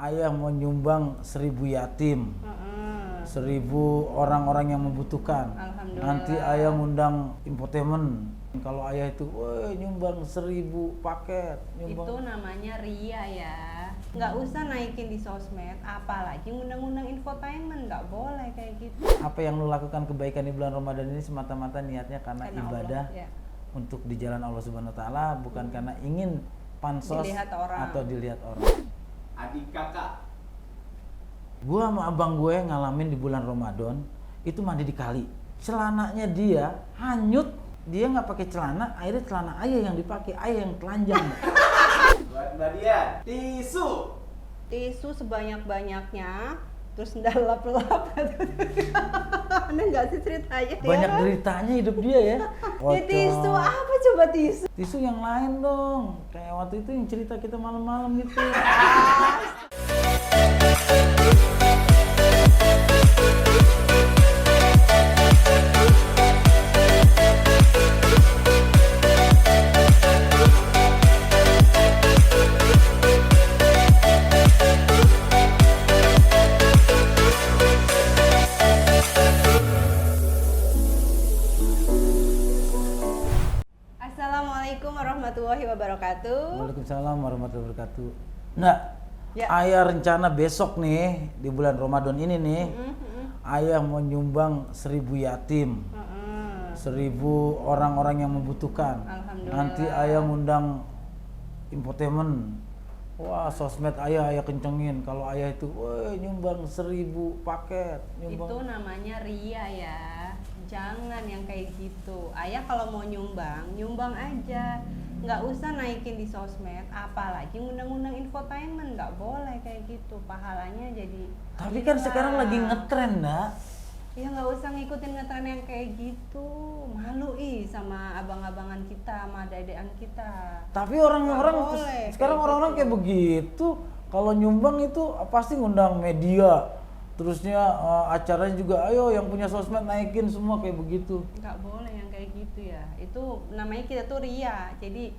ayah mau nyumbang 1.000 yatim, 1.000 orang-orang yang membutuhkan. Alhamdulillah. Nanti ayah ngundang infotainment. Kalau ayah itu, woi nyumbang 1.000 paket. Nyumbang. Itu namanya ria ya. Nggak usah naikin di sosmed, apalagi ngundang-ngundang infotainment, nggak boleh kayak gitu. Apa yang lu lakukan kebaikan di bulan Ramadan ini semata-mata niatnya karena ibadah Allah, ya. untuk di jalan Allah Subhanahu wa taala, bukan karena ingin pansos Dilihat orang. atau dilihat orang. Adik kakak. Gua sama abang gue ngalamin di bulan Ramadan itu mandi di kali. Celananya dia hanyut, dia nggak pakai celana, akhirnya celana ayah yang dipakai, ayah yang telanjang. Buat Mbak Dian, tisu. Tisu sebanyak-banyaknya, terus ndak lap-lap. Aneh nggak sih ceritanya? Banyak ya? deritanya hidup dia ya. Ya tisu apa coba tisu? Tisu yang lain dong, kayak waktu itu yang cerita kita malam-malam gitu. Assalamualaikum warahmatullahi wabarakatuh. Waalaikumsalam warahmatullahi wabarakatuh. Nah, Ya. ayah rencana besok nih di bulan Ramadan ini nih, ayah mau nyumbang 1.000 yatim, 1.000 orang-orang yang membutuhkan. Alhamdulillah. Nanti ayah ngundang infotainment. Wah, sosmed ayah kencengin. Kalau ayah itu, woi nyumbang 1.000 paket. Nyumbang. Itu namanya ria ya. Jangan yang kayak gitu. Ayah kalau mau nyumbang, nyumbang aja. Nggak usah naikin di sosmed, apalagi ngundang-ngundang infotainment. Nggak boleh kayak gitu. Pahalanya jadi Tapi kan hilang. sekarang lagi ngetren, Nak. Ya nggak usah ngikutin ngetren yang kayak gitu. Malu sama abang-abangan kita, sama adik-adikan kita. Tapi orang-orang Nggak boleh sekarang kayak orang-orang gitu. kayak begitu. Kalau nyumbang itu pasti ngundang media. Terusnya acaranya juga, ayo yang punya sosmed naikin semua kayak begitu. Nggak boleh yang kayak gitu ya. Itu namanya kita tuh ria. Jadi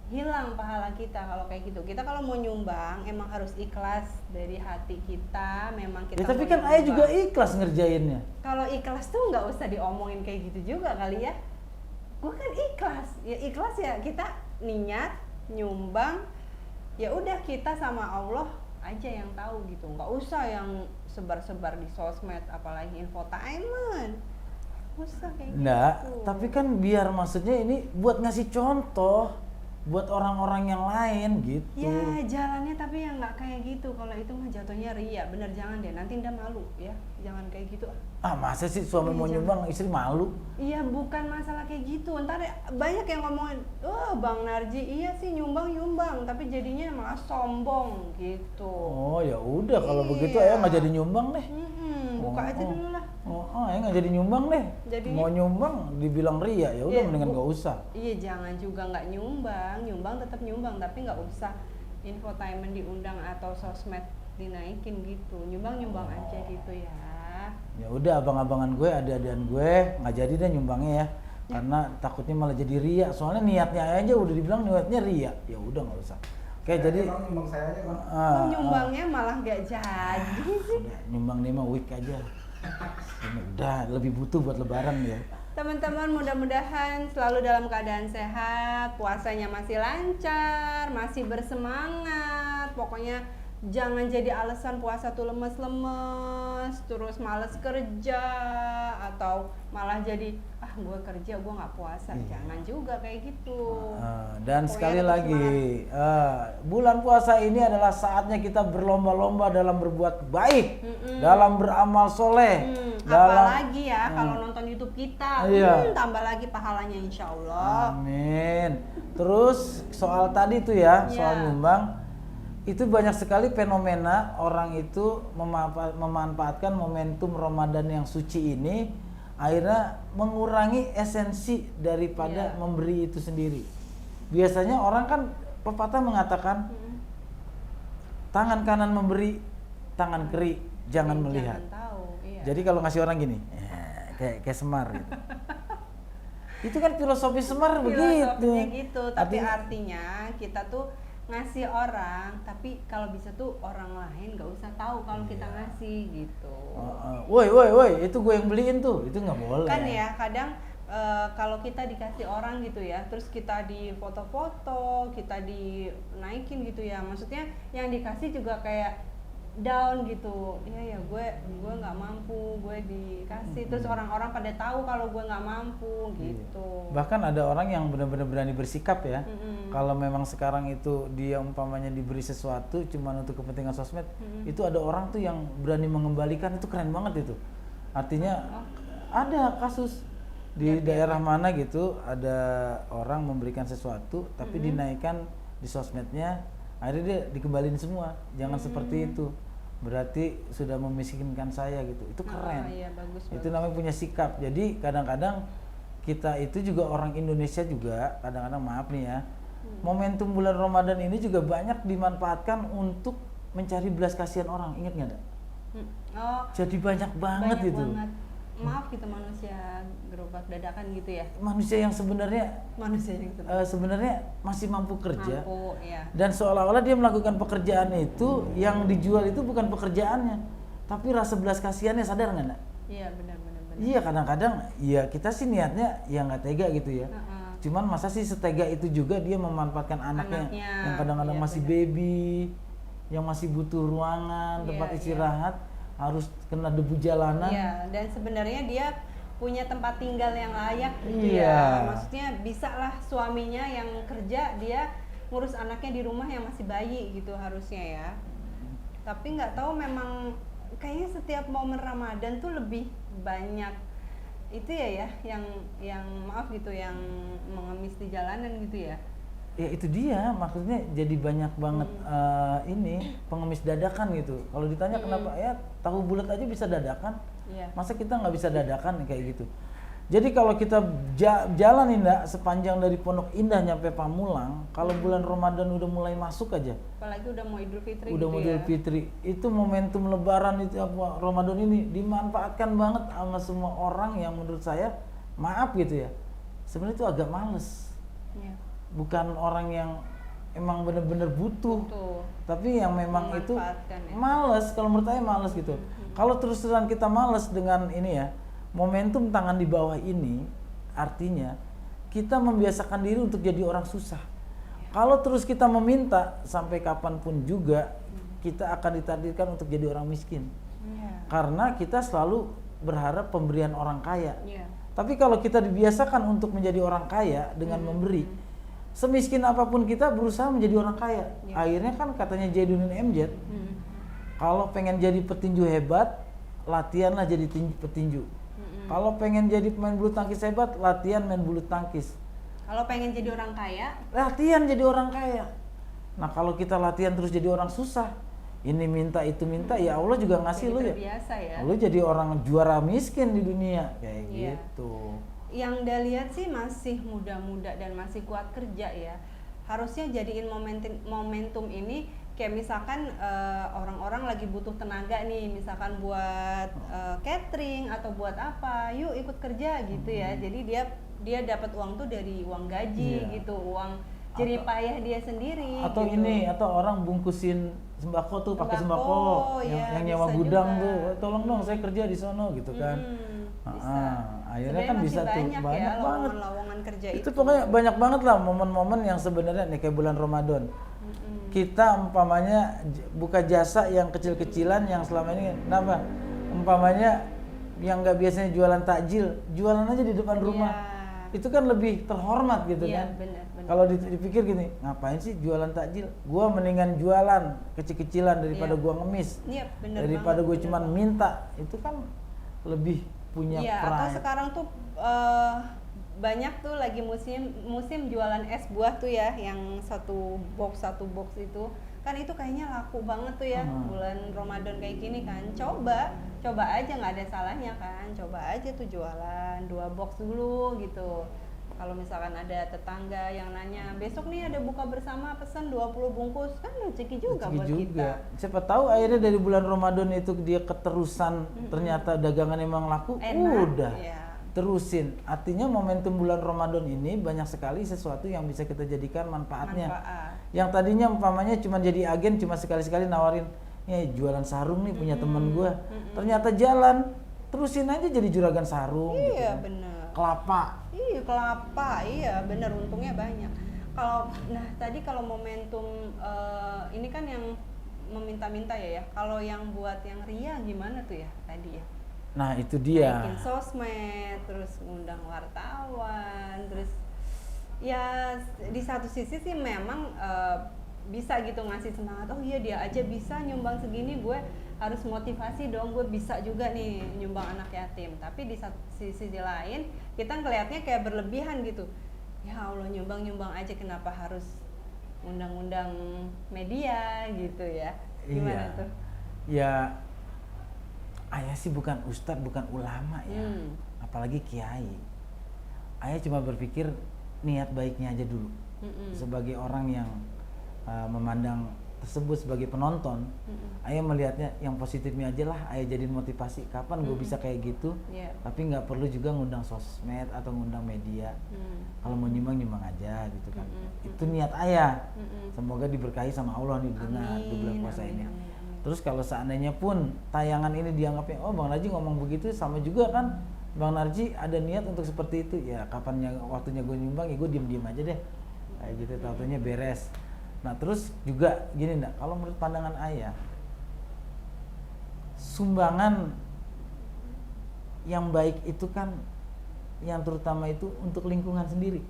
hilang pahala kita kalau kayak gitu. Kita kalau mau nyumbang emang harus ikhlas dari hati kita. Memang kita Ya, tapi mau kan ayah nyumbang. juga ikhlas ngerjainnya. Kalau ikhlas tuh nggak usah diomongin kayak gitu juga kali ya. Gue kan ikhlas. Ya ikhlas ya kita niat nyumbang. Ya udah kita sama Allah aja yang tahu gitu. Nggak usah yang sebar-sebar di sosmed apalagi infotainment. Nggak usah kayak Nggak, gitu. tapi kan biar maksudnya ini buat ngasih contoh buat orang-orang yang lain gitu. Ya jalannya tapi yang nggak kayak gitu. Kalau itu mah jatuhnya ria. Bener jangan deh. Nanti ndak malu ya. Jangan kayak gitu. Ah, masa sih suami Iya, mau jangan. nyumbang istri malu? Iya bukan masalah kayak gitu. Ntar banyak yang ngomongin, oh Bang Narji iya sih nyumbang, tapi jadinya malah sombong gitu. Oh ya udah kalau Iya. begitu ayah nggak jadi nyumbang deh. Buka aja dulu lah. Ayah nggak jadi nyumbang deh. Jadinya? Mau nyumbang dibilang ria, ya udah Iya, mendingan Bu. nggak usah. Iya jangan juga nggak nyumbang tetap nyumbang, tapi nggak usah infotainment diundang atau sosmed dinaikin gitu. Nyumbang aja gitu ya. Ya udah abang-abangan gue, adik-adikan gue nggak jadi deh nyumbangnya ya. Karena takutnya malah jadi ria. Soalnya niatnya aja udah dibilang niatnya ria. Ya udah nggak usah. Oke, jadi Bang, nyumbang saya aja bang. Nyumbangnya malah nggak jadi sih. udah, nyumbang nih mah week aja. Ini udah lebih butuh buat lebaran ya. Teman-teman mudah-mudahan selalu dalam keadaan sehat, puasanya masih lancar, masih bersemangat. Pokoknya jangan jadi alasan puasa tuh lemes-lemes, terus males kerja, atau malah jadi gue kerja gue nggak puasa. Jangan juga kayak gitu. Dan Pokoknya sekali tetap lagi, bulan puasa ini adalah saatnya kita berlomba-lomba dalam berbuat baik, dalam beramal soleh, dalam Apalagi ya kalau nonton YouTube kita, Iya. tambah lagi pahalanya insya Allah. Amin. Terus soal tadi tuh ya, soal Iya. nyumbang, itu banyak sekali fenomena orang itu memanfaatkan momentum Ramadan yang suci ini, akhirnya mengurangi esensi daripada Iya. memberi itu sendiri. Biasanya orang kan pepatah mengatakan tangan kanan memberi, tangan kiri jangan melihat. Jangan tahu. Iya. Jadi kalau ngasih orang gini, kayak Semar gitu. Itu kan filosofi Semar begitu. Filosofinya gitu, tapi Artinya- artinya kita tuh ngasih orang, tapi kalau bisa tuh orang lain nggak usah tahu kalau kita Iya. ngasih gitu. Woi, itu gue yang beliin tuh, itu nggak boleh. Kan ya kadang kalau kita dikasih orang gitu ya, terus kita di foto-foto, kita dinaikin gitu ya, maksudnya yang dikasih juga kayak down gitu. Ya gue nggak mampu, gue dikasih, terus orang-orang pada tahu kalau gue nggak mampu gitu. Bahkan ada orang yang benar-benar berani bersikap ya. Mm-mm. Kalau memang sekarang itu dia umpamanya diberi sesuatu cuman untuk kepentingan sosmed, itu ada orang tuh yang berani mengembalikan, itu keren banget itu. Artinya ada kasus di daerah mana gitu, ada orang memberikan sesuatu tapi dinaikkan di sosmednya, akhirnya dia dikembaliin semua. Jangan seperti itu, berarti sudah memiskinkan saya gitu. Itu keren. Iya, bagus, Itu bagus. namanya punya sikap. Jadi kadang-kadang kita itu juga orang Indonesia juga kadang-kadang, maaf nih ya, momentum bulan Ramadan ini juga banyak dimanfaatkan untuk mencari belas kasihan orang. Ingat nggak? Oh, Jadi banyak banget banyak itu. banget. Maaf kita manusia gerobak dadakan gitu ya. Manusia yang sebenarnya Manusia yang sebenarnya sebenarnya masih mampu kerja, mampu ya. dan seolah-olah dia melakukan pekerjaan itu, yang dijual itu bukan pekerjaannya, tapi rasa belas kasihannya. Sadar nggak, Nak? Iya, benar. Iya, kadang-kadang ya kita sih niatnya ya nggak tega gitu ya. Heeh. Cuman masa sih setega itu juga dia memanfaatkan anaknya Anaknya, yang kadang-kadang iya, masih benar. baby, yang masih butuh ruangan, Iya, tempat iya. istirahat, harus kena debu jalanan. Iya, dan sebenarnya dia punya tempat tinggal yang layak gitu Iya. ya. Maksudnya bisa lah suaminya yang kerja, dia ngurus anaknya di rumah yang masih bayi gitu harusnya ya. Tapi nggak tahu, memang kayaknya setiap momen Ramadan tuh lebih banyak itu ya yang maaf gitu, yang mengemis di jalanan gitu ya. Ya itu dia, maksudnya jadi banyak banget ini pengemis dadakan gitu. Kalau ditanya kenapa, ya tahu bulat aja bisa dadakan. Iya. Masa kita nggak bisa dadakan kayak gitu. Jadi kalau kita jalan Indah sepanjang dari Pondok Indah nyampe Pamulang, kalau bulan Ramadan udah mulai masuk aja, Apalagi udah mau Idul Fitri udah gitu Idul ya. Fitri, itu momentum Lebaran itu apa Ramadan ini dimanfaatkan banget sama semua orang yang menurut saya, maaf gitu ya, sebenarnya itu agak males. Iya. Bukan orang yang emang bener-bener butuh, Tuh. tapi yang memang itu Memanfaatkan ya. males. Kalau menurut saya males gitu. Kalau terus terusan kita males dengan ini ya, momentum tangan di bawah ini, artinya kita membiasakan diri untuk jadi orang susah. Kalau terus kita meminta, sampai kapanpun juga kita akan ditakdirkan untuk jadi orang miskin. Iya. Karena kita selalu berharap pemberian orang kaya. Iya. Tapi kalau kita dibiasakan untuk menjadi orang kaya dengan memberi, semiskin apapun kita berusaha menjadi orang kaya. Iya. Akhirnya kan katanya Jainuddin MZ, kalau pengen jadi petinju hebat, latihanlah jadi petinju. Kalau pengen jadi pemain bulu tangkis hebat, latihan main bulu tangkis. Kalau pengen jadi orang kaya, Latihan jadi orang kaya. Nah kalau kita latihan terus jadi orang susah, ini minta itu minta, ya Allah juga ngasih jadi lu ya. terbiasa ya. Lu jadi orang juara miskin di dunia kayak Iya. gitu. Yang Anda lihat sih masih muda-muda dan masih kuat kerja ya. Harusnya jadiin momentum ini kayak misalkan orang-orang lagi butuh tenaga nih, misalkan buat catering atau buat apa, yuk ikut kerja gitu ya. Jadi dia dapat uang tuh dari uang gaji Iya. gitu, uang jerih payah dia sendiri. Atau gitu. ini, atau orang bungkusin sembako tuh pakai Sembako, sembako, ya, yang nyewa bisa gudang juga. tuh, tolong dong saya kerja di sono gitu kan. Bisa. Akhirnya Sebenarnya kan masih bisa tuh, banyak banyak ya banget. lowongan kerja Itu pokoknya banyak banget lah momen-momen yang sebenarnya nih kayak bulan Ramadan. Kita umpamanya buka jasa yang kecil-kecilan yang selama ini, kenapa? Umpamanya yang nggak biasanya jualan takjil, jualan aja di depan rumah. Iya. Itu kan lebih terhormat gitu Iya, kan. benar. Kalau dipikir gini, ngapain sih jualan takjil? Gua mendingan jualan kecil-kecilan daripada Iya. gua ngemis. Iya, benar Daripada banget, gue benar cuman banget. minta, itu kan lebih punya Iya, atau pride. sekarang tuh banyak tuh lagi musim jualan es buah tuh ya, yang satu box itu kan itu kayaknya laku banget tuh ya. Bulan Ramadan kayak gini kan, coba aja, nggak ada salahnya kan, coba aja tuh jualan 2 box dulu gitu. Kalau misalkan ada tetangga yang nanya, besok nih ada buka bersama, pesan 20 bungkus, kan rezeki juga Rezeki buat juga. kita. Siapa tahu akhirnya dari bulan Ramadan itu dia keterusan, ternyata dagangan emang laku, Enak, udah ya. terusin. Artinya momentum bulan Ramadan ini banyak sekali sesuatu yang bisa kita jadikan manfaatnya. Manfaat. Yang tadinya umpamanya cuma jadi agen, cuma sekali-sekali nawarin, jualan sarung nih punya temen gue. Ternyata jalan, terusin aja jadi juragan sarung. Iya, gitu kan. bener. Kelapa. Iya, kelapa. Iya, bener, untungnya banyak. Tadi kalau momentum ini kan yang meminta-minta ya. Kalau yang buat yang ria gimana tuh ya tadi ya? Nah, itu dia. Naikin sosmed, terus ngundang wartawan, terus ya di satu sisi sih memang bisa gitu ngasih semangat. Oh iya, dia aja bisa nyumbang segini, gue harus motivasi dong, gue bisa juga nih nyumbang anak yatim. Tapi di satu sisi lain kita ngelihatnya kayak berlebihan gitu. Ya Allah, nyumbang aja, kenapa harus undang-undang media gitu ya? Gimana Iya. tuh? Ya, ayah sih bukan ustadz, bukan ulama ya, apalagi kiai. Ayah cuma berpikir niat baiknya aja dulu. Sebagai orang yang memandang tersebut sebagai penonton, ayah melihatnya yang positifnya aja lah. Ayah jadiin motivasi, kapan gue bisa kayak gitu. Tapi nggak perlu juga ngundang sosmed atau ngundang media. Kalau mau nyumbang aja gitu kan. Itu niat ayah. Semoga diberkahi sama Allah nih dengan di bulan puasa ini. Terus kalau seandainya pun tayangan ini dianggapnya, oh Bang Narji ngomong begitu, sama juga kan Bang Narji ada niat untuk seperti itu. Ya kapan waktunya gue nyumbang, ya gue diem aja deh. Kayak gitu, taunya beres. Nah terus juga gini ndak, kalau menurut pandangan ayah, sumbangan yang baik itu kan, yang terutama itu untuk lingkungan sendiri.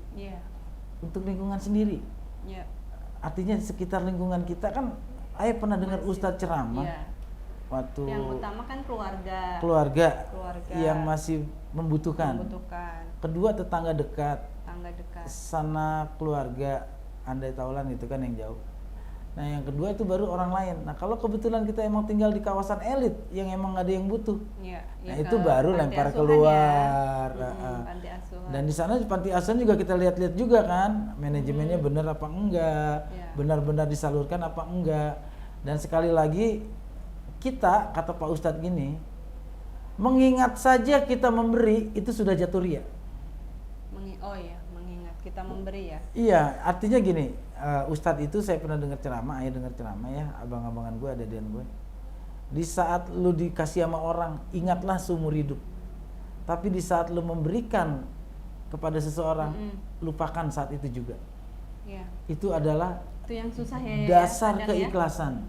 Untuk lingkungan sendiri. Artinya di sekitar lingkungan kita kan, ayah pernah dengar ustadz ceramah. Waktu yang utama kan keluarga yang masih membutuhkan. Kedua tetangga dekat. Sana keluarga andai taulan itu kan yang jauh. Nah yang kedua itu baru orang lain. Nah kalau kebetulan kita emang tinggal di kawasan elit yang emang ada yang butuh, nah itu baru lempar keluar. Panti asuhan. Dan di sana di panti asuhan juga kita lihat-lihat juga kan manajemennya benar apa enggak, benar-benar disalurkan apa enggak. Dan sekali lagi kita, kata Pak Ustadz gini, mengingat saja kita memberi itu sudah jatuh ria. Mengingat kita memberi ya. Iya, artinya gini, Ustadz itu saya pernah dengar ceramah, ayah dengar ceramah ya, abang-abangan gue, adek-adekan gue. Di saat lu dikasih sama orang, ingatlah seumur hidup. Tapi di saat lu memberikan kepada seseorang, lupakan saat itu juga. Itu adalah itu yang susah ya. Dasar keikhlasan.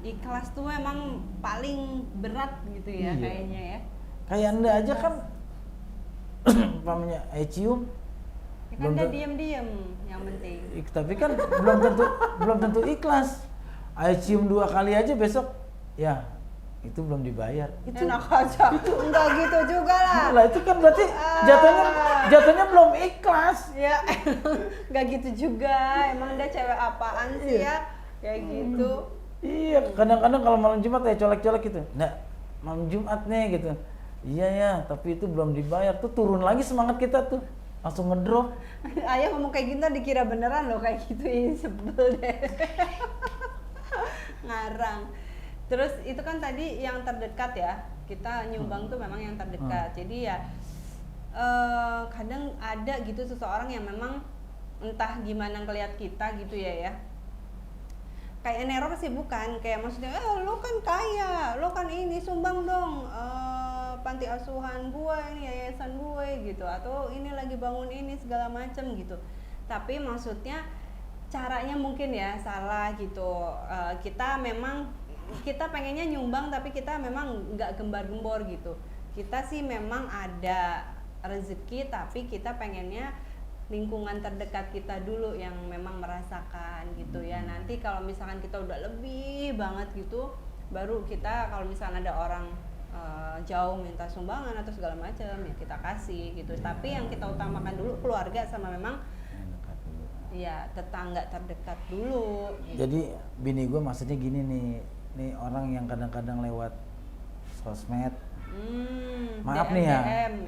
Ikhlas tuh emang paling berat gitu ya kayaknya ya. Kayak Anda aja kan, umpamanya cium. Kan udah diam-diam yang penting. Tapi kan belum tentu ikhlas. Ayo cium 2 kali aja besok, ya itu belum dibayar. Itu enak aja. Enggak gitu juga lah. Lah itu kan berarti jatuhnya belum ikhlas. Ya, enggak gitu juga. Emang dia cewek apaan sih ya? Kayak gitu. Iya, kadang-kadang kalau malam Jumat ya colek-colek gitu. Nggak, malam Jumat nih gitu. Iya ya, tapi itu belum dibayar. Tuh turun lagi semangat kita tuh. Langsung ngedrop. Ayah ngomong kayak gitu dikira beneran loh kayak gitu, ini sebel deh. Ngarang. Terus itu kan tadi yang terdekat ya, kita nyumbang tuh memang yang terdekat. Jadi ya kadang ada gitu seseorang yang memang entah gimana ngeliat kita gitu ya, kayak neror sih bukan, kayak maksudnya lo kan kaya, lo kan ini sumbang dong panti asuhan gue, ini yayasan gue gitu, atau ini lagi bangun ini segala macem gitu. Tapi maksudnya caranya mungkin ya salah gitu. Kita pengennya nyumbang tapi kita memang nggak gembar-gembor gitu. Kita sih memang ada rezeki tapi kita pengennya lingkungan terdekat kita dulu yang memang merasakan gitu ya. Nanti kalau misalkan kita udah lebih banget gitu, baru kita kalau misalkan ada orang jauh minta sumbangan atau segala macam ya kita kasih gitu. Tapi yang kita utamakan dulu keluarga sama memang ya tetangga terdekat dulu gitu. Jadi bini gue maksudnya gini nih orang yang kadang-kadang lewat sosmed, maaf DM, nih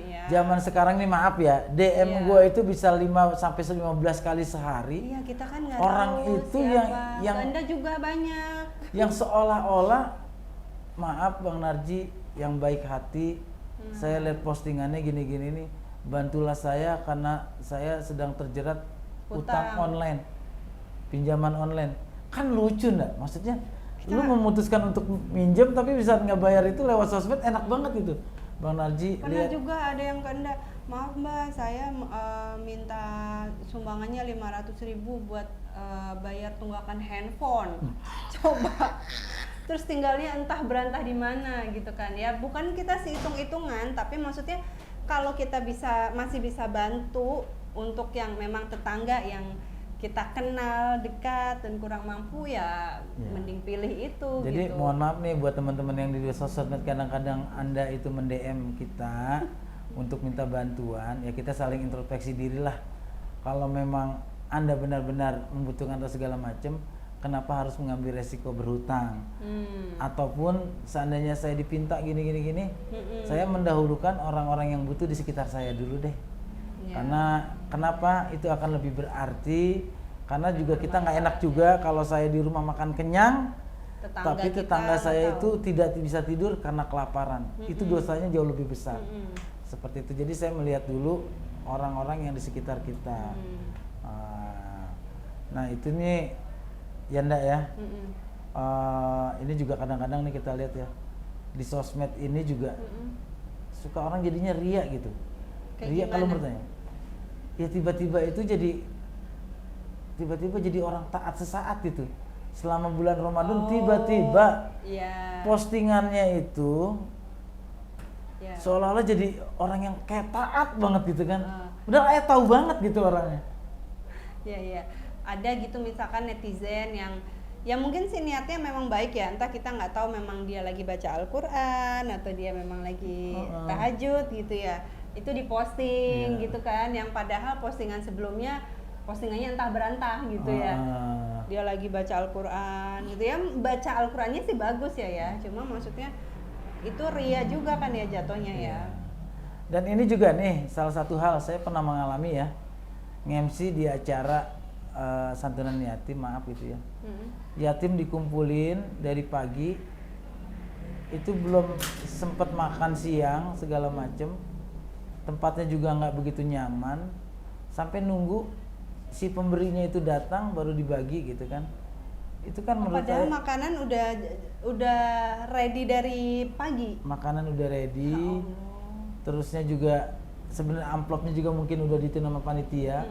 ya, zaman sekarang nih maaf ya, DM gue itu bisa 5-15 kali sehari. Iya, kita kan nggak orang tahu itu siapa. yang Anda juga banyak yang seolah-olah, maaf Bang Narji yang baik hati, saya lihat postingannya gini-gini nih, bantulah saya karena saya sedang terjerat utang online. pinjaman online. Kan lucu enggak? Maksudnya lu memutuskan untuk minjem tapi bisa nggak bayar itu lewat sosmed, enak banget gitu. Bang Narji Pernah lihat. juga ada yang kehendak, maaf Mbak, saya minta sumbangannya 500.000 buat bayar tunggakan handphone. Coba. Terus tinggalnya entah berantah di mana gitu kan ya. Bukan kita sih hitung-hitungan, tapi maksudnya kalau kita masih bisa bantu untuk yang memang tetangga yang kita kenal dekat dan kurang mampu ya, mending pilih itu. Jadi gitu. mohon maaf nih buat teman-teman yang di sosmed, kadang-kadang Anda itu mend-DM kita untuk minta bantuan, ya kita saling introspeksi diri lah. Kalau memang Anda benar-benar membutuhkan atau segala macam, kenapa harus mengambil resiko berhutang? Ataupun seandainya saya dipinta gini, saya mendahulukan orang-orang yang butuh di sekitar saya dulu deh. Karena kenapa itu akan lebih berarti, karena juga kita nggak enak juga kalau saya di rumah makan kenyang tapi tetangga saya itu tidak bisa tidur karena kelaparan. Itu dosanya jauh lebih besar. Seperti itu. Jadi saya melihat dulu orang-orang yang di sekitar kita. Nah itu nih ya ndak ya, ini juga kadang-kadang nih kita lihat ya di sosmed ini juga suka orang jadinya ria gitu. Ria kalau bertanya ya tiba-tiba jadi orang taat sesaat gitu. Selama bulan Ramadan tiba-tiba postingannya itu seolah-olah jadi orang yang kayak taat banget gitu kan. Udah kayak tahu banget gitu orangnya. Iya. Ada gitu misalkan netizen yang mungkin sih niatnya memang baik ya, entah kita nggak tahu memang dia lagi baca Al-Quran atau dia memang lagi tahajud gitu ya. Itu diposting gitu kan, yang padahal postingannya entah berantah gitu ya. Dia lagi baca Al-Quran gitu ya, baca Al-Qurannya sih bagus ya, cuma maksudnya itu ria juga kan ya jatuhnya ya. Dan ini juga nih salah satu hal saya pernah mengalami ya, nge-MC di acara santunan yatim, maaf gitu ya. Yatim dikumpulin dari pagi, itu belum sempat makan siang segala macem, tempatnya juga nggak begitu nyaman, sampai nunggu si pemberinya itu datang baru dibagi gitu kan. Itu kan menurut padahal saya makanan udah ready dari pagi. Makanan udah ready, terusnya juga sebenarnya amplopnya juga mungkin udah diterima sama panitia.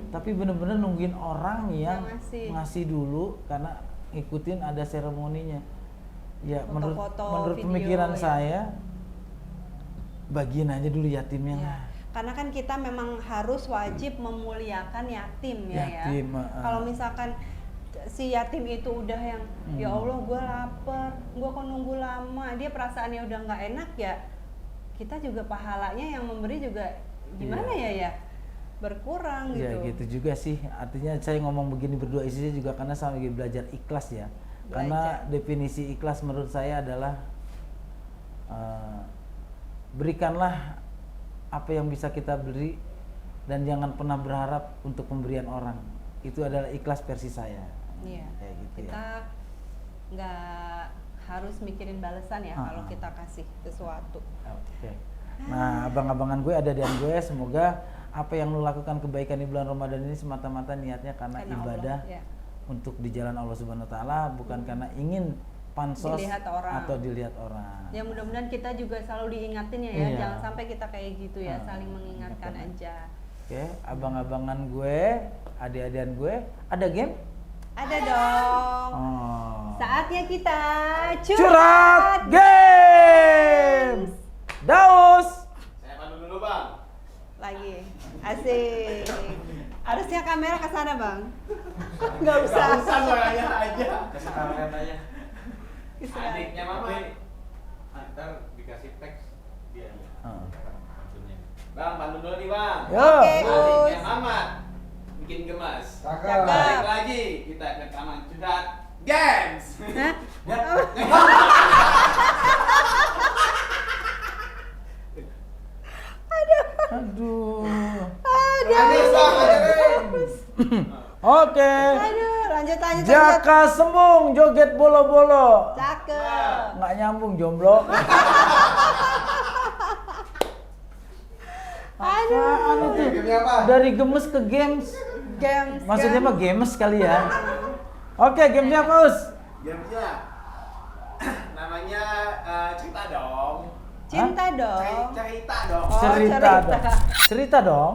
Tapi bener-bener nungguin orang yang ngasih dulu karena ngikutin ada seremoninya. Ya menurut pemikiran saya bagiin aja dulu yatimnya lah. Karena kan kita memang harus wajib memuliakan yatim ya. Kalau misalkan si yatim itu udah yang ya Allah gue lapar, gue kok nunggu lama, dia perasaannya udah nggak enak ya, kita juga pahalanya yang memberi juga gimana ya berkurang gitu. Ya gitu juga sih, artinya saya ngomong begini berdua isinya juga karena saya lagi belajar ikhlas ya. Karena definisi ikhlas menurut saya adalah berikanlah apa yang bisa kita beri dan jangan pernah berharap untuk pemberian orang. Itu adalah ikhlas versi saya. Iya. Kayak gitu kita nggak harus mikirin balasan ya kalau kita kasih sesuatu. Oke. Nah, abang-abangan gue, ada-adian gue, semoga apa yang lu lakukan kebaikan di bulan Ramadan ini semata-mata niatnya karena ibadah Allah, untuk di jalan Allah Subhanahu wa taala, bukan karena ingin pansos atau dilihat orang. Ya mudah-mudahan kita juga selalu diingatin ya, jangan sampai kita kayak gitu ya, saling mengingatkan aja. Oke, abang-abangan gue, adik-adian gue, ada game? Ada dong. Saatnya kita curhat games. Daus. Saya pandu dulu Bang. Lagi, asik. Harusnya kamera ke sana Bang. Nggak usah. Nggak usah, suaranya aja. Kasih kamera aja. Adiknya Mama. Ntar dikasih teks dia. Bang, pandu dulu nih Bang. Oke, Adiknya Mama bikin gemas. Cakep. Balik lagi kita ke taman curhat games. Aduh. Oke. Oke. Aduh, lanjut. Jaka Sembung joget bolo-bolo. Cakep. Nggak nyambung jomblo. Apaan itu? Gamenya apa? Dari gemes ke games. Games. Maksudnya kan? mah games kali ya. Oke, gamenya apa, Us? Gamesnya namanya cerita dong. Cinta dong. Cerita dong. Oh, Cerita cerita. dong. Cerita dong.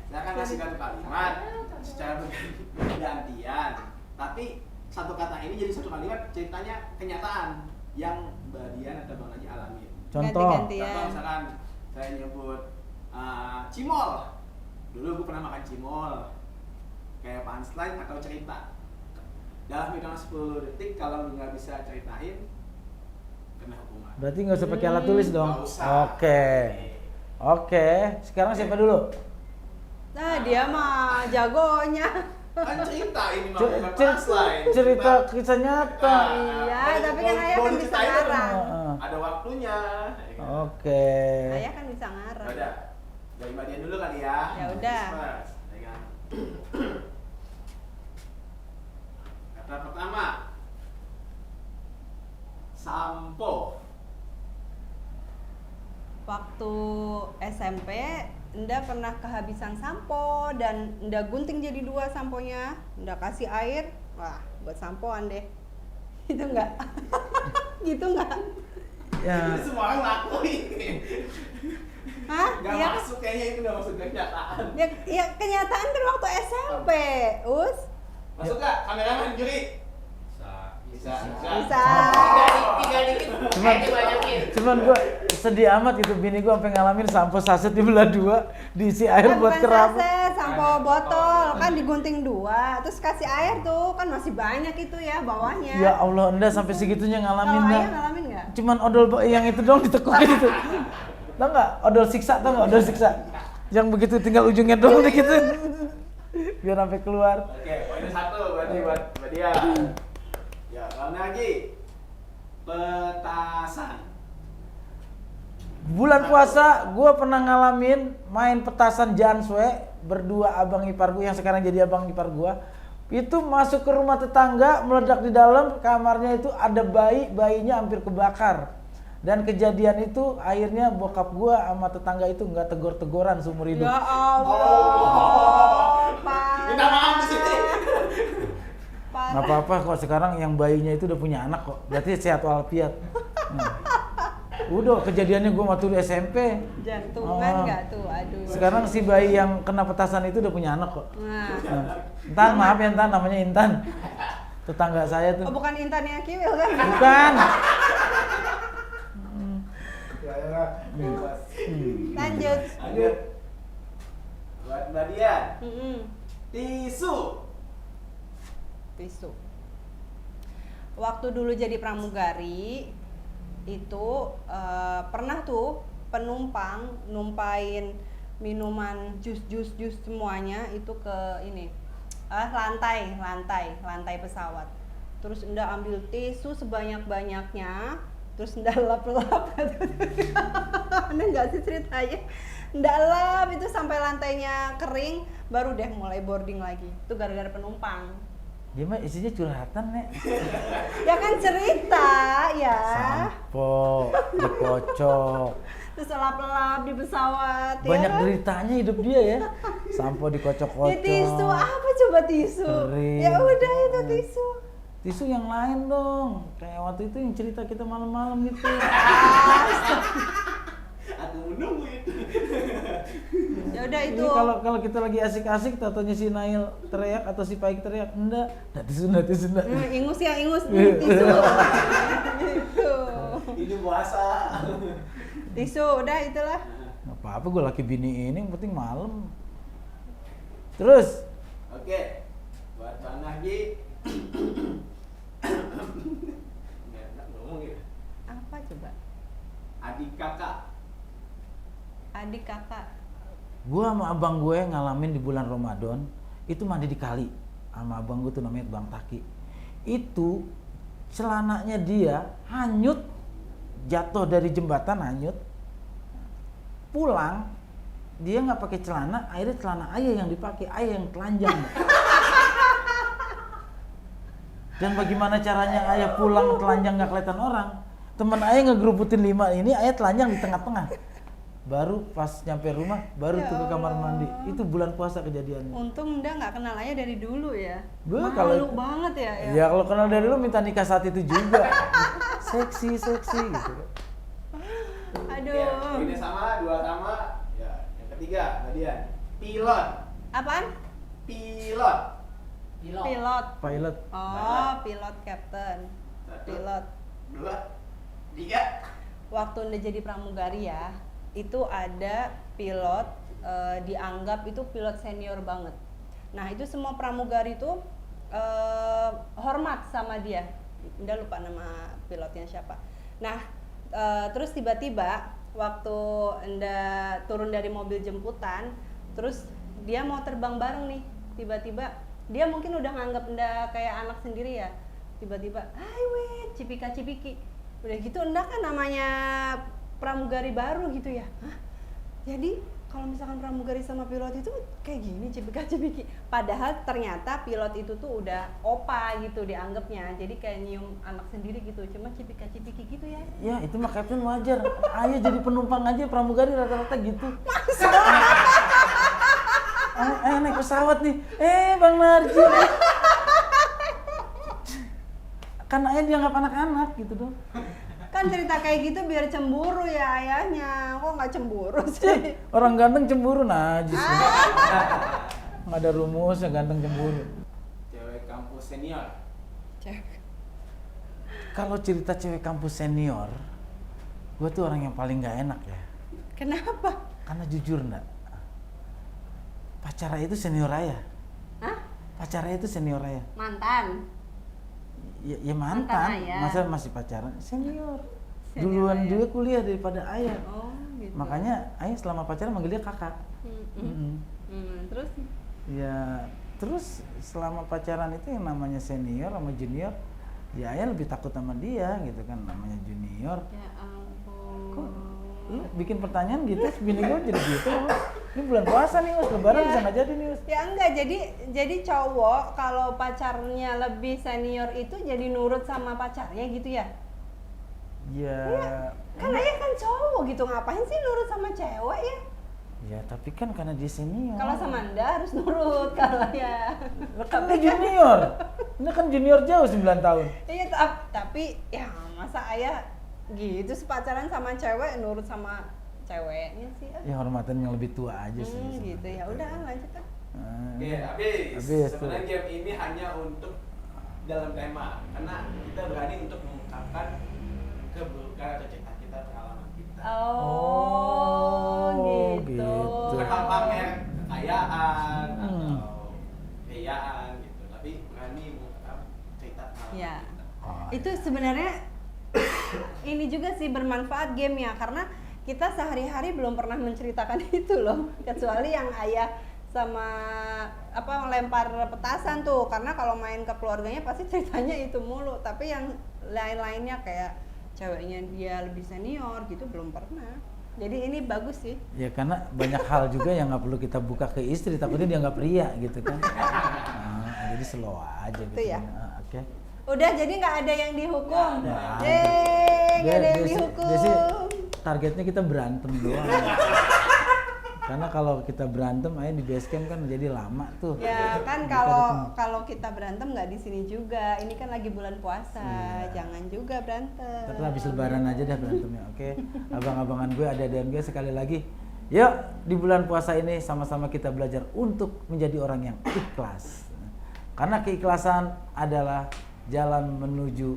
Saya akan kasih satu kalimat secara bergantian, tapi satu kata ini jadi satu kalimat ceritanya kenyataan yang Mbak Dian atau Bang Haji alami. Contoh. Ganti-gantian. Contoh misalkan saya nyebut cimol. Dulu gue pernah makan cimol. Kayak punchline atau cerita. Dalam hitungan 10 detik kalau lu nggak bisa ceritain, kena hukuman. Berarti nggak usah pakai alat tulis dong. Nggak usah. Oke. Sekarang siapa dulu? Nah, dia mah jagonya. Kan cerita ini mah Cer- bukan cer- punchline. cerita kisah nyata. Iya, tapi kan ayah kan bisa ngarang. Ada waktunya. Oke. Ayah kan bisa ngarang. Udah. Dari Mbak Dian dulu kali ya. Ya udah. First, ya kan? Kata pertama. Sampo. Waktu SMP, Nda pernah kehabisan sampo dan Nda gunting jadi 2 samponya. Nda kasih air, wah buat sampoan deh. Itu enggak? Gitu enggak? Ya. Itu semua orang lakuin. Hah? Gak Iya, masuk kayaknya itu udah masuk kenyataan. ya kenyataan kan waktu SMP, Us. Masuk gak? Kameramen juri? Bisa. Bisa. Tiga dikit. Cuman gue sedih amat gitu, bini gue sampai ngalamin sampo saset dibelah 2, diisi air Kan buat bukan kerapu. saset, sampo botol, kan digunting 2, terus kasih air tuh, kan masih banyak itu ya bawahnya. Ya Allah, Anda sampai segitunya Kalau ngalamin ayah dah. ngalamin nggak? Cuman odol yang itu doang ditekukin itu. Tau nggak? Odol siksa, tau nggak? Odol siksa. Yang begitu tinggal ujungnya doang gitu. Biar sampai keluar. Oke, poin 1 berarti buat dia. Ya, mana lagi? Petasan. Bulan puasa, gue pernah ngalamin main petasan Janswe berdua abang ipar gue yang sekarang jadi abang ipar gue. Itu masuk ke rumah tetangga, meledak di dalam kamarnya itu ada bayinya hampir kebakar. Dan kejadian itu akhirnya bokap gue sama tetangga itu nggak tegor-tegoran seumur hidup. Ya Allah, Minta maaf di sini. Nggak apa-apa kok, sekarang yang bayinya itu udah punya anak kok, berarti sehat walafiat. Udah kejadiannya gue waktu di SMP. Jantungan Oh. nggak tuh, aduh. Sekarang si bayi yang kena petasan itu udah punya anak kok. Nah. Intan, maaf ya Intan, namanya Intan. Tetangga saya tuh. Oh, bukan Intan yang kiwil kan? Bukan. Lanjut. Lanjut. Buat Mbak Dian. Tisu. Tisu. Waktu dulu jadi pramugari itu pernah tuh penumpang numpain minuman jus semuanya itu ke ini lantai pesawat. Terus Nda ambil tisu sebanyak-banyaknya, terus Nda lap-lap. Aneh nggak sih ceritanya? Nda lap itu sampai lantainya kering, baru deh mulai boarding lagi. Itu gara-gara penumpang. Dia mah isinya curhatan, Nek. Ya kan cerita ya. Sampo, dikocok. Terus lap-lap di pesawat. Banyak ya kan? deritanya hidup dia ya. Sampo dikocok-kocok. Ya tisu apa coba tisu? Kering. Ya udah itu tisu. Tisu yang lain dong. Kayak waktu itu yang cerita kita malam-malam gitu. Aku menunggu itu. Ya udah itu. Ini kalau kita lagi asik-asik, tatonya si Nail teriak atau si Paik teriak, enggak, tisu. Ingus ya ingus tisu. Itu. Ini puasa. Tisu udah itulah. Nggak apa-apa, gue laki bini ini, yang penting malam. Terus, Oke. Buat Bang Nahji. Nggak enak ngomong ya. Apa coba? Adik kakak. Adik kakak. gue sama abang gue ngalamin di bulan Ramadan, itu mandi di kali. Sama abang gue tuh namanya Bang Taki. Itu celananya dia hanyut, jatuh dari jembatan hanyut. Pulang, dia nggak pakai celana, akhirnya celana ayah yang dipakai, ayah yang telanjang. Dan bagaimana caranya ayah pulang telanjang nggak kelihatan orang? Teman ayah ngegerubutin 5 ini, ayah telanjang di tengah-tengah. baru pas nyampe rumah baru Ya tuh ke kamar Allah. mandi. Itu bulan puasa kejadiannya. Untung Nda nggak kenal ayah dari dulu ya. Gua Malu kalau- banget ya. Ya kalau kenal dari dulu minta nikah saat itu juga. seksi gitu. Aduh. Ya, ini sama, dua sama. Ya, yang ketiga, Badian. Pilot. Apaan? Pilot. Pilot. Pilot. Oh, pilot captain. Satu, Pilot. dua, tiga. Waktu Nda jadi pramugari ya, itu ada pilot dianggap itu pilot senior banget. Nah, itu semua pramugari itu hormat sama dia. Nda lupa nama pilotnya siapa. Nah, terus tiba-tiba waktu Nda turun dari mobil jemputan, terus dia mau terbang bareng nih. Tiba-tiba dia mungkin udah nganggap Nda kayak anak sendiri ya. Tiba-tiba, "Hai weh, cipika-cipiki." Udah gitu Nda kan namanya pramugari baru gitu ya. Hah? Jadi kalau misalkan pramugari sama pilot itu kayak gini cipika-cipiki. Padahal ternyata pilot itu tuh udah opa gitu dianggapnya. Jadi kayak nyium anak sendiri gitu. Cuma cipika-cipiki gitu ya. Ya itu mah kapten wajar. Ayah jadi penumpang aja pramugari rata-rata gitu. Ayah naik pesawat nih. Bang Narji. Kan ayah dianggap anak-anak gitu dong. Kan cerita kayak gitu biar cemburu ya ayahnya. Kok nggak cemburu sih? Orang ganteng cemburu najis. Nggak ada rumusnya ganteng cemburu. Cewek kampus senior. Cewek. Kalau cerita cewek kampus senior, gue tuh orang yang paling nggak enak ya. Kenapa? Karena jujur nggak, pacarnya itu senior ayah. Hah? Pacarnya itu senior ayah. Mantan? Ya Mantan mantan, ayah. masa masih pacaran senior. Senior Duluan ayah. juga kuliah daripada ayah. Oh gitu. Makanya ayah selama pacaran manggil dia kakak. Mm-mm. Terus? Ya terus selama pacaran itu yang namanya senior sama junior, ya ayah lebih takut sama dia gitu kan, namanya junior. Ya ampun. Kok lu bikin pertanyaan gitu, bini gue jadi gitu. Ini bulan puasa nih, Us. Lebaran Ya. bisa nggak jadi nih, Us. Ya enggak, jadi cowok kalau pacarnya lebih senior itu jadi nurut sama pacarnya gitu ya? Ya, Kan ayah kan cowok gitu, ngapain sih nurut sama cewek ya? ya tapi kan karena dia senior. Kalau sama Anda harus nurut kalau ya. Lah kan dia junior. Ini kan junior jauh 9 tahun. Iya, tapi ya masa ayah gitu sih pacaran sama cewek nurut sama ceweknya sih. Ya hormatan yang lebih tua aja sih. Gitu ya. Udah lanjut kan. Oke, habis. Habis, Sebenarnya tuh. game ini hanya untuk dalam tema, karena kita berani untuk mengungkapkan keburukan atau cerita kita, pengalaman kita. Oh, gitu. Bukan hal pamer kekayaan Hmm. atau kekayaan gitu, tapi berani mengungkap cerita pengalaman Ya. kita. Oh, Itu sebenarnya ini juga sih bermanfaat game ya, karena kita sehari-hari belum pernah menceritakan itu loh, kecuali yang ayah sama apa melempar petasan tuh, karena kalau main ke keluarganya pasti ceritanya itu mulu, tapi yang lain-lainnya kayak ceweknya dia lebih senior gitu belum pernah. Jadi ini bagus sih. Ya karena banyak hal juga yang nggak perlu kita buka ke istri, takutnya dia nggak pria gitu kan. Jadi slow aja gitu. Itu ya. Oke. Udah, jadi nggak ada yang dihukum. Nggak ada. Yeay, nggak ada yang Dia sih dihukum. targetnya kita berantem doang. Karena kalau kita berantem, aja di base camp kan jadi lama tuh. Ya kan Kita ketemu. kalau kita berantem nggak di sini juga. Ini kan lagi bulan puasa, Iya. jangan juga berantem. Tapi habis lebaran aja dah berantemnya, oke? Abang-abangan gue, adik-adikan gue sekali lagi. Yuk, di bulan puasa ini sama-sama kita belajar untuk menjadi orang yang ikhlas. Karena keikhlasan adalah jalan menuju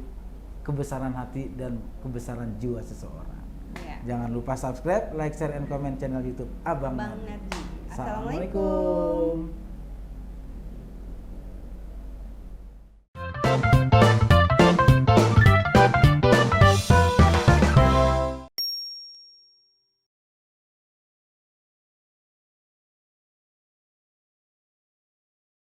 kebesaran hati dan kebesaran jiwa seseorang. Ya. Jangan lupa subscribe, like, share, and comment channel YouTube Abang Bang Narji. Narji. Assalamualaikum.